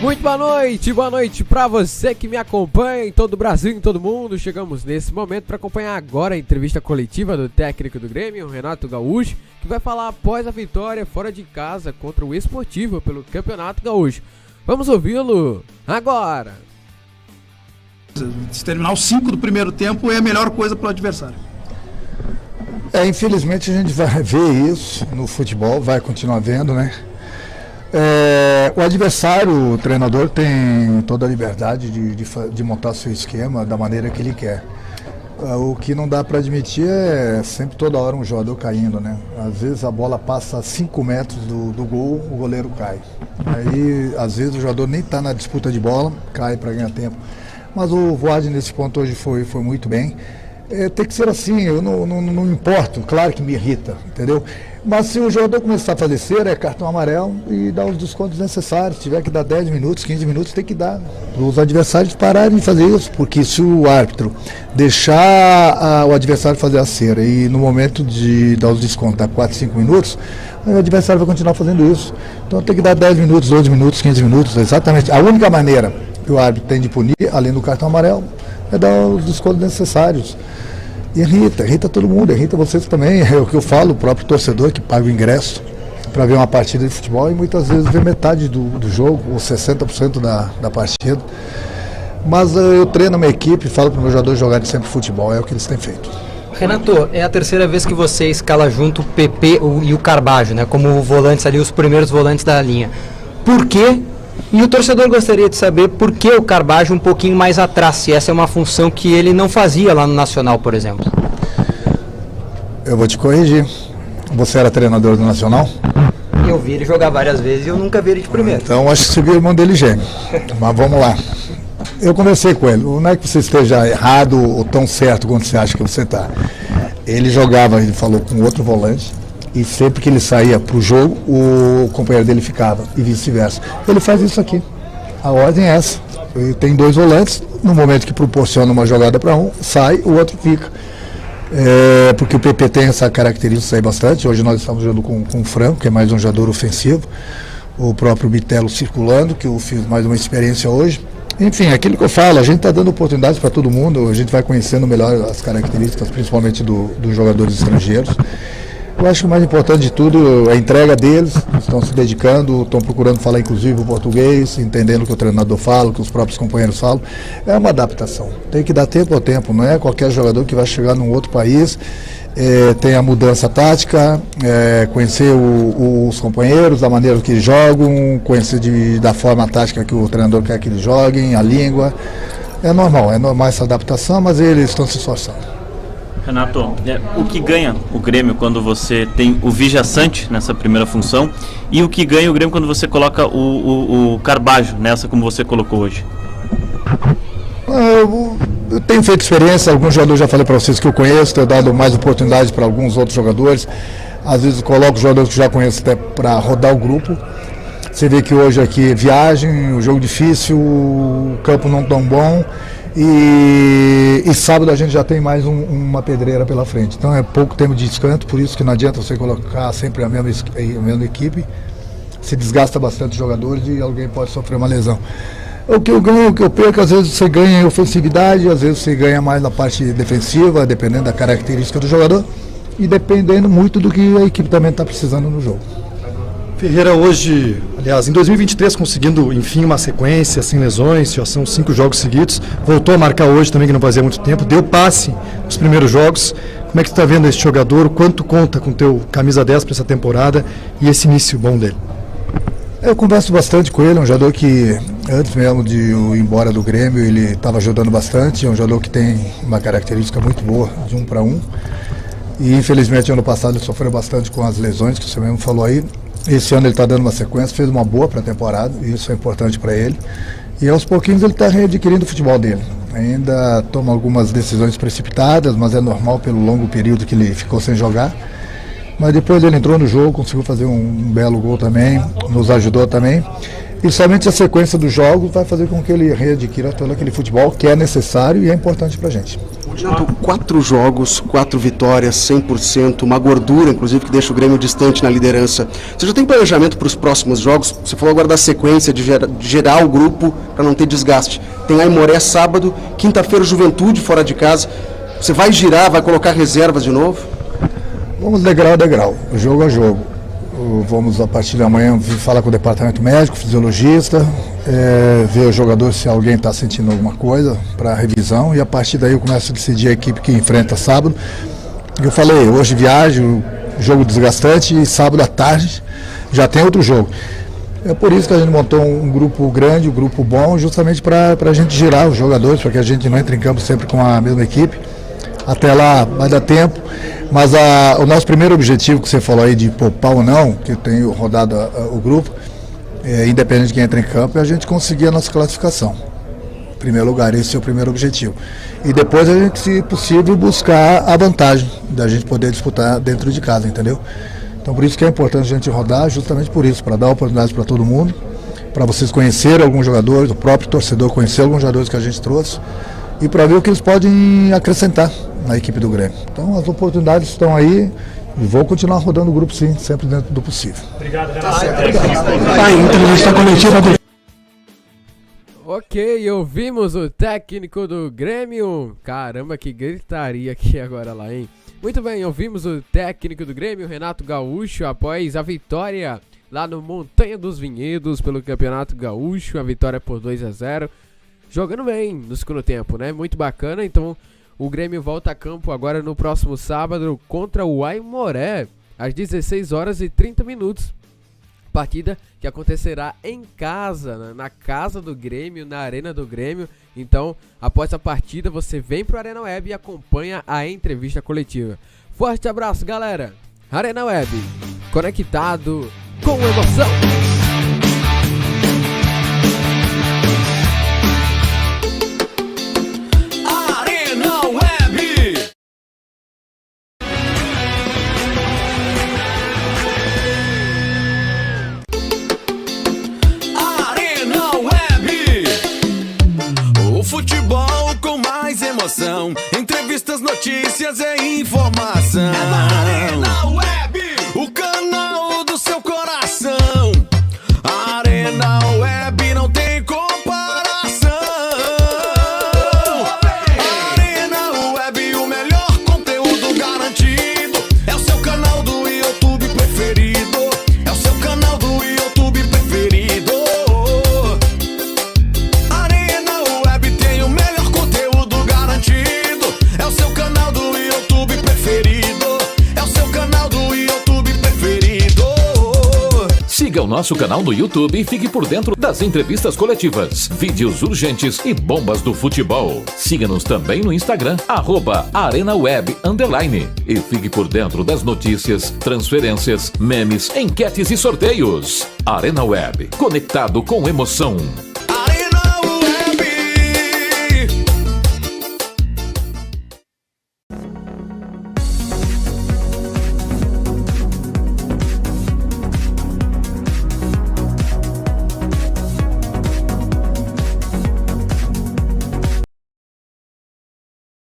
Muito boa noite pra você que me acompanha em todo o Brasil, em todo o mundo. Chegamos nesse momento para acompanhar agora a entrevista coletiva do técnico do Grêmio, Renato Gaúcho, que vai falar após a vitória fora de casa contra o Esportivo pelo Campeonato Gaúcho. Vamos ouvi-lo agora. Se terminar os 5 do primeiro tempo é a melhor coisa para o adversário. Infelizmente a gente vai ver isso no futebol, vai continuar vendo, né? O adversário, o treinador tem toda a liberdade de montar seu esquema da maneira que ele quer. O que não dá para admitir é sempre toda hora um jogador caindo, né? Às vezes a bola passa a 5 metros do gol, o goleiro cai. Aí às vezes o jogador nem está na disputa de bola, cai para ganhar tempo. Mas o Voaden nesse ponto hoje foi muito bem. Tem que ser assim, eu não me importo, claro que me irrita, entendeu? Mas se o jogador começar a fazer cera, é cartão amarelo e dar os descontos necessários. Se tiver que dar 10 minutos, 15 minutos, tem que dar. Os adversários pararem de fazer isso, porque se o árbitro deixar o adversário fazer a cera e no momento de dar os descontos, dar 4, 5 minutos, o adversário vai continuar fazendo isso. Então tem que dar 10 minutos, 12 minutos, 15 minutos, exatamente. A única maneira que o árbitro tem de punir, além do cartão amarelo, é dar os descontos necessários. E irrita todo mundo, irrita vocês também. É o que eu falo, o próprio torcedor que paga o ingresso para ver uma partida de futebol e muitas vezes vê metade do jogo, ou 60% da partida. Mas eu treino a minha equipe e falo para os meus jogadores jogarem sempre futebol, é o que eles têm feito. Renato, é a terceira vez que você escala junto o PP e o Carbajo, né, como volantes ali, os primeiros volantes da linha. Por quê? E o torcedor gostaria de saber por que o Carbajo um pouquinho mais atrás, se essa é uma função que ele não fazia lá no Nacional, por exemplo. Eu vou te corrigir. Você era treinador do Nacional? Eu vi ele jogar várias vezes e eu nunca vi ele de primeiro. Então acho que você viu o irmão dele gêmeo. Mas vamos lá. Eu conversei com ele. Não é que você esteja errado ou tão certo quanto você acha que você está. Ele jogava, ele falou, com outro volante. E sempre que ele saía para o jogo, o companheiro dele ficava, e vice-versa. Ele faz isso aqui. A ordem é essa. Ele tem 2 volantes, no momento que proporciona uma jogada para um, sai, o outro fica. Porque o PP tem essa característica aí bastante. Hoje nós estamos jogando com o Franco, que é mais um jogador ofensivo. O próprio Bitelo circulando, que eu fiz mais uma experiência hoje. Enfim, aquilo que eu falo, a gente está dando oportunidades para todo mundo, a gente vai conhecendo melhor as características, principalmente dos jogadores estrangeiros. Eu acho que o mais importante de tudo é a entrega deles, estão se dedicando, estão procurando falar inclusive o português, entendendo o que o treinador fala, o que os próprios companheiros falam. É uma adaptação, tem que dar tempo ao tempo, não é qualquer jogador que vai chegar num outro país, tem a mudança tática, conhecer os companheiros, da maneira que eles jogam, conhecer da forma tática que o treinador quer que eles joguem, a língua. É normal essa adaptação, mas eles estão se esforçando. Renato, o que ganha o Grêmio quando você tem o Vijaçante nessa primeira função e o que ganha o Grêmio quando você coloca o Carbajo nessa como você colocou hoje? Eu tenho feito experiência, alguns jogadores já falei para vocês que eu conheço, tenho dado mais oportunidades para alguns outros jogadores. Às vezes eu coloco jogadores que já conheço até para rodar o grupo. Você vê que hoje aqui viagem, o jogo difícil, o campo não tão bom. E sábado a gente já tem mais uma pedreira pela frente. Então é pouco tempo de descanso, por isso que não adianta você colocar sempre a mesma equipe. Se desgasta bastante os jogadores e alguém pode sofrer uma lesão. O que eu ganho, o que eu perco, às vezes você ganha em ofensividade, às vezes você ganha mais na parte defensiva, dependendo da característica do jogador e dependendo muito do que a equipe também está precisando no jogo. Ferreira hoje, aliás, em 2023, conseguindo, enfim, uma sequência, sem lesões, já são 5 jogos seguidos, voltou a marcar hoje também, que não fazia muito tempo, deu passe nos primeiros jogos. Como é que você está vendo esse jogador, o quanto conta com o teu camisa 10 para essa temporada e esse início bom dele? Eu converso bastante com ele, é um jogador que, antes mesmo de eu ir embora do Grêmio, ele estava ajudando bastante, é um jogador que tem uma característica muito boa, de 1 para 1. E infelizmente ano passado ele sofreu bastante com as lesões, que você mesmo falou aí. Esse ano ele está dando uma sequência, fez uma boa pré-temporada, e isso é importante para ele. E aos pouquinhos ele está readquirindo o futebol dele. Ainda toma algumas decisões precipitadas, mas é normal pelo longo período que ele ficou sem jogar. Mas depois ele entrou no jogo, conseguiu fazer um belo gol também, nos ajudou também. E somente a sequência dos jogos vai fazer com que ele readquira todo aquele futebol que é necessário e é importante para a gente. continuar? 4 jogos, 4 vitórias, 100%, uma gordura, inclusive, que deixa o Grêmio distante na liderança. Você já tem planejamento para os próximos jogos? Você falou agora da sequência, de gerar o grupo para não ter desgaste. Tem Aimoré sábado, quinta-feira Juventude fora de casa. Você vai girar, vai colocar reservas de novo? Vamos degrau a degrau, jogo a jogo. Vamos, a partir de amanhã, falar com o departamento médico, fisiologista, ver o jogador se alguém está sentindo alguma coisa para revisão, e a partir daí eu começo a decidir a equipe que enfrenta sábado. Eu falei, hoje viagem, jogo desgastante, e sábado à tarde já tem outro jogo. É por isso que a gente montou um grupo grande, um grupo bom, justamente para a gente girar os jogadores, para que a gente não entre em campo sempre com a mesma equipe. Até lá vai dar tempo, mas o nosso primeiro objetivo que você falou aí de poupar ou não, que eu tenho rodado o grupo, independente de quem entra em campo, é a gente conseguir a nossa classificação. Em primeiro lugar, esse é o primeiro objetivo. E depois a gente, se possível, buscar a vantagem da gente poder disputar dentro de casa, entendeu? Então por isso que é importante a gente rodar, justamente por isso, para dar oportunidades para todo mundo, para vocês conhecerem alguns jogadores, o próprio torcedor conhecer alguns jogadores que a gente trouxe, e para ver o que eles podem acrescentar na equipe do Grêmio. Então as oportunidades estão aí e vou continuar rodando o grupo sim, sempre dentro do possível. Obrigado, Renato. Entrevista coletiva do... Ok, ouvimos o técnico do Grêmio. Caramba, que gritaria aqui agora lá, hein? Muito bem, ouvimos o técnico do Grêmio, Renato Gaúcho, após a vitória lá no Montanha dos Vinhedos pelo Campeonato Gaúcho, a vitória por 2-0. Jogando bem no segundo tempo, né? Muito bacana. Então o Grêmio volta a campo agora no próximo sábado contra o Aimoré, às 16h30. Partida que acontecerá em casa, na casa do Grêmio, na Arena do Grêmio. Então, após a partida, você vem pro Arena Web e acompanha a entrevista coletiva. Forte abraço, galera! Arena Web, conectado com emoção! Futebol com mais emoção, entrevistas, notícias e informação. É na Arena Web, o canal do seu coração. A Arena Web não tem comparação. A Arena Web, o melhor conteúdo garantido. É o seu canal do YouTube preferido. É o seu canal do YouTube preferido. É o seu canal do YouTube preferido. É o seu canal do YouTube preferido. Siga o nosso canal no YouTube e fique por dentro das entrevistas coletivas, vídeos urgentes e bombas do futebol. Siga-nos também no Instagram, @ArenaWeb_. E fique por dentro das notícias, transferências, memes, enquetes e sorteios. Arena Web, conectado com emoção.